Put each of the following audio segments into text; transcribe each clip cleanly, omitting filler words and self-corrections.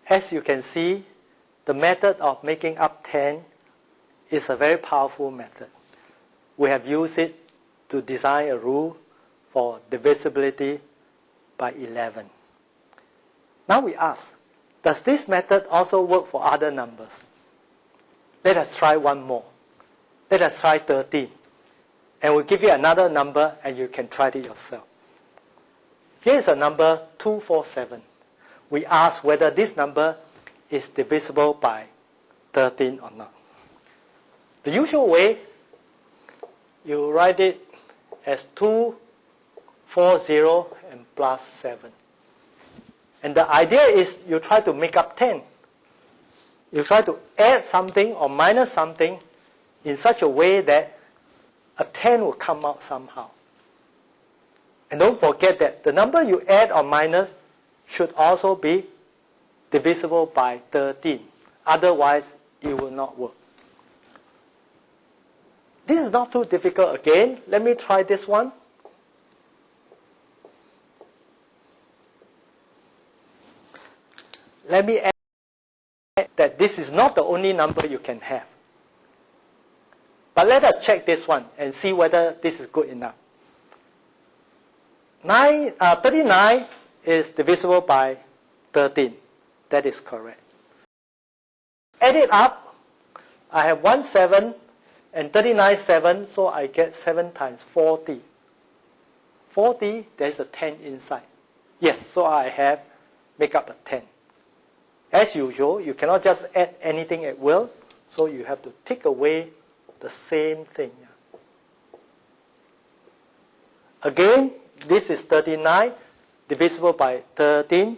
As you can see, the method of making up 10 is a very powerful method. We have used it to design a rule for divisibility by 11. Now we ask, does this method also work for other numbers? Let us try one more. Let us try 13. And we'll give you another number and you can try it yourself. Here is a number 247. We ask whether this number is divisible by 13 or not. The usual way, you write it as 240 and plus 7. And the idea is you try to make up 10. You try to add something or minus something in such a way that a 10 will come out somehow. And don't forget that the number you add or minus should also be divisible by 13. Otherwise, it will not work. This is not too difficult again. Let me try this one. Let me add that this is not the only number you can have. But let us check this one and see whether this is good enough. 39 is divisible by 13. That is correct. Add it up. I have 1 7 and 39 7, so I get 7 times 40. 40, there's a 10 inside. Yes, so I have make up a 10. As usual, you cannot just add anything at will, so you have to take away the same thing. Again, this is 39, divisible by 13.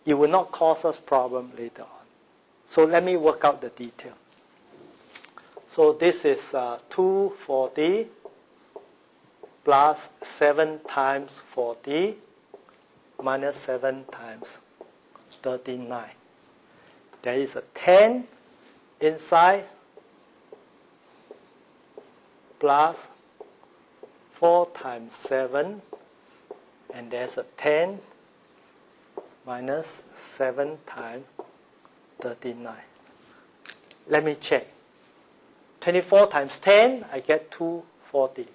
It will not cause us problem later on. So let me work out the detail. So this is 240 plus 7 times 40 minus 7 times 39. There is a 10 inside plus 4 times 7, and there's a 10 minus 7 times 39. Let me check. 24 times 10, I get 240.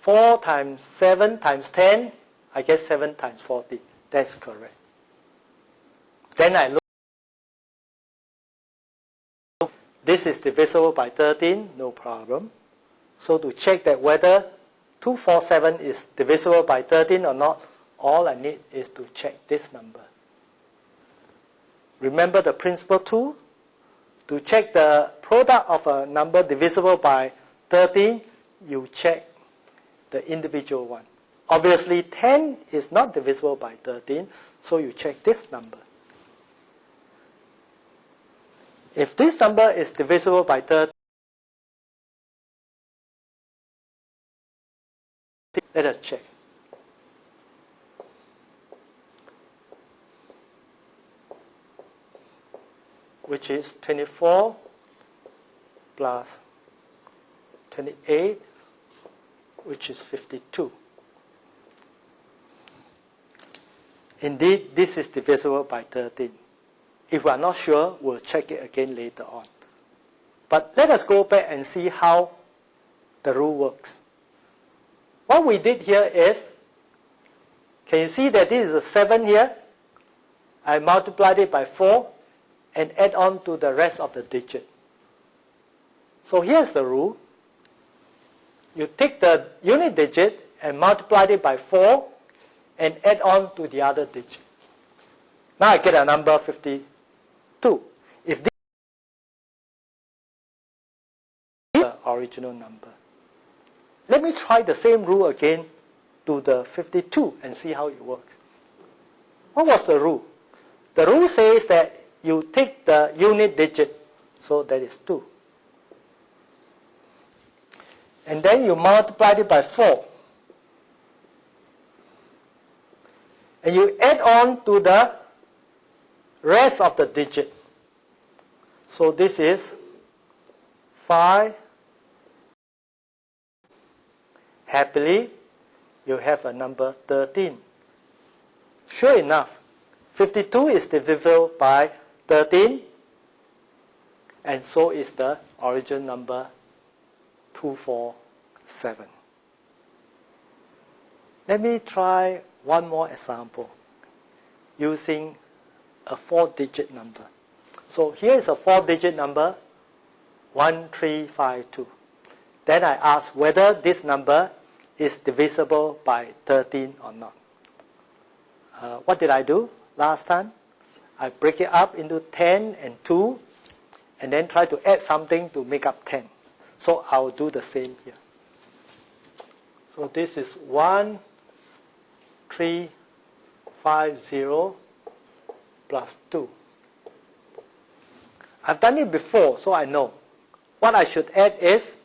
4 times 7 times 10, I get 7 times 40. That's correct. Then I look. This is divisible by 13, no problem. So to check that whether 247 is divisible by 13 or not, all I need is to check this number. Remember the principle 2? To check the product of a number divisible by 13, you check the individual one. Obviously, 10 is not divisible by 13, so you check this number. If this number is divisible by 13, let us check. Which is 24 plus 28, which is 52. Indeed, this is divisible by 13. If we are not sure, we'll check it again later on. But let us go back and see how the rule works. What we did here is, can you see that this is a 7 here? I multiplied it by 4 and add on to the rest of the digit. So here's the rule. You take the unit digit and multiply it by 4 and add on to the other digit. Now I get a number 52. If this is the original number. Let me try the same rule again to the 52 and see how it works. What was the rule? The rule says that you take the unit digit, so that is 2. And then you multiply it by 4. And you add on to the rest of the digit. So this is 5. Happily, you have a number 13. Sure enough, 52 is divisible by 13, and so is the original number 247. Let me try one more example using a 4-digit number. So here is a 4-digit number, 1352. Then I ask whether this number is divisible by 13 or not. What did I do last time? I break it up into 10 and 2, and then try to add something to make up 10. So I'll do the same here. So this is 1350 plus 2. I've done it before, so I know. What I should add is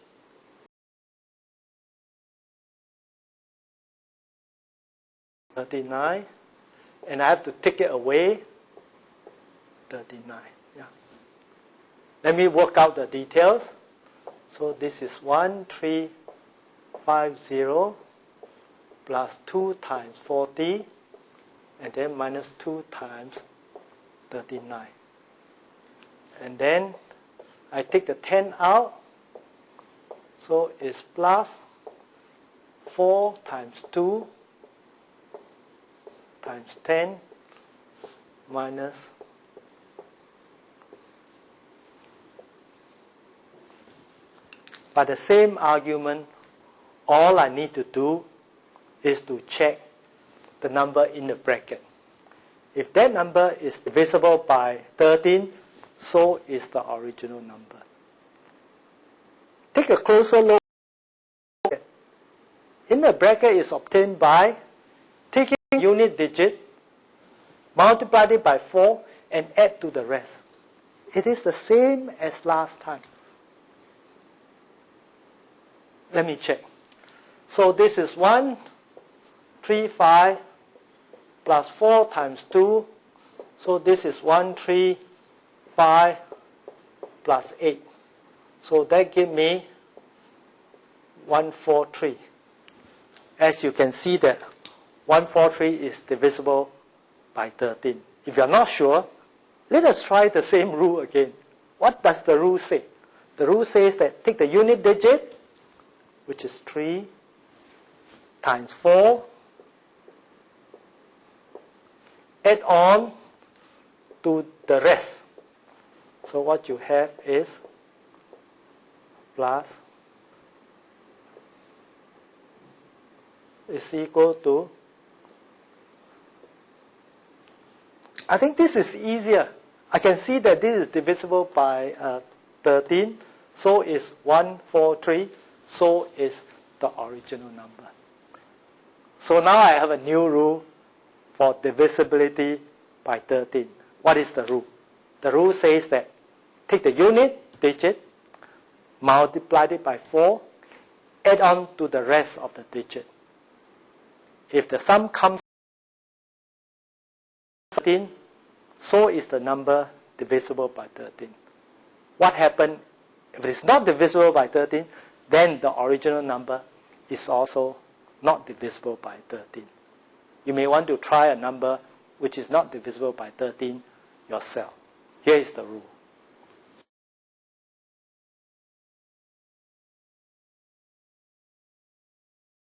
39, and I have to take it away, 39. Yeah. Let me work out the details. So this is 1350 plus 2 times 40, and then minus 2 times 39. And then I take the 10 out, so it's plus 4 times 2 times 10 minus by the same argument, all I need to do is to check the number in the bracket. If that number is divisible by 13, so is the original number. Take a closer look. In the bracket is obtained by taking unit digit, multiply it by 4, and add to the rest. It is the same as last time. Let me check. So this is 135 plus 4 times 2. So this is 135 plus 8. So that gives me 143. As you can see that 143 is divisible by 13. If you are not sure, let us try the same rule again. What does the rule say? The rule says that take the unit digit, which is 3, times 4, add on to the rest. So what you have is plus is equal to, I think this is easier. I can see that this is divisible by 13, so is 143, so is the original number. So now I have a new rule for divisibility by 13. What is the rule? The rule says that take the unit digit, multiply it by 4, add on to the rest of the digit. If the sum comes 13, so is the number divisible by 13. What happens if it is not divisible by 13? Then the original number is also not divisible by 13. You may want to try a number which is not divisible by 13 yourself. Here is the rule.